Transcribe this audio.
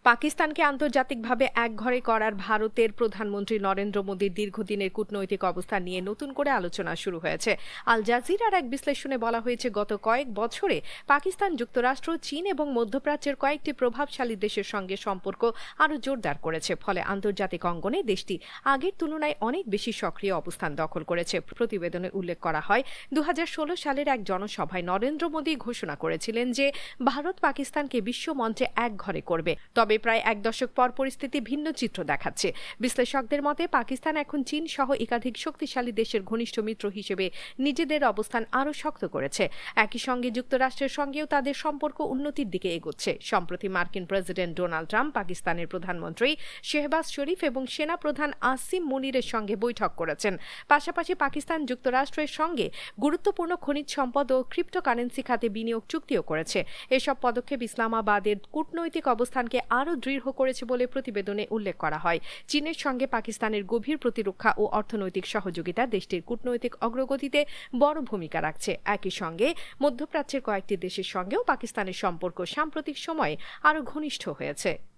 পাকিস্তানকে আন্তর্জাতিকভাবে একঘরে করার ভারতের প্রধানমন্ত্রী নরেন্দ্র মোদীর দীর্ঘদিনের কূটনৈতিক অবস্থান নিয়ে নতুন করে আলোচনা শুরু হয়েছে। আল জাজিরার এক বিশ্লেষণে বলা হয়েছে, গত কয়েক বছরে পাকিস্তান, যুক্তরাষ্ট্র, চীন এবং মধ্যপ্রাচ্যের কয়েকটি প্রভাবশালী দেশের সঙ্গে সম্পর্ক আরও জোরদার করেছে। ফলে আন্তর্জাতিক অঙ্গনে দেশটি আগের তুলনায় অনেক বেশি সক্রিয় অবস্থান দখল করেছে। প্রতিবেদনে উল্লেখ করা হয়, 2016 সালের এক জনসভায় নরেন্দ্র মোদী ঘোষণা করেছিলেন যে ভারত পাকিস্তানকে বিশ্বমঞ্চে একঘরে করবে। তবে প্রায় এক দশক পর পরিস্থিতি ভিন্ন চিত্র দেখাচ্ছে। বিশ্লেষকদের মতে পাকিস্তান এখন চীন সহ একাধিক শক্তিশালী দেশের ঘনিষ্ঠ মিত্র হিসেবে নিজেদের অবস্থান আরও শক্ত করেছে। একই সঙ্গে যুক্তরাষ্ট্রের সঙ্গেও তাদের সম্পর্ক উন্নতির দিকে এগোচ্ছে। সম্প্রতি মার্কিন প্রেসিডেন্ট ডোনাল্ড ট্রাম্প পাকিস্তানের প্রধানমন্ত্রী শেহবাজ শরীফ এবং সেনা প্রধান আসিম মুনিরের সঙ্গে বৈঠক করেছেন। পাশাপাশি পাকিস্তান যুক্তরাষ্ট্রের সঙ্গে গুরুত্বপূর্ণ খনিজ সম্পদ ও ক্রিপ্টোকারেন্সি খাতে বিনিয়োগ চুক্তিও করেছে। এসব পদক্ষেপ ইসলামাবাদের কূটনৈতিক অবস্থানকে আরও দৃঢ় করেছে বলে প্রতিবেদনে উল্লেখ করা হয়। চীনের সঙ্গে পাকিস্তানের গভীর প্রতিরক্ষা ও অর্থনৈতিক সহযোগিতা দেশটির কূটনৈতিক অগ্রগতিতে বড় ভূমিকা রাখছে। একই সঙ্গে মধ্যপ্রাচ্যের কয়েকটি দেশের সঙ্গেও পাকিস্তানের সম্পর্ক সাম্প্রতিক সময়ে আরও ঘনিষ্ঠ হয়েছে।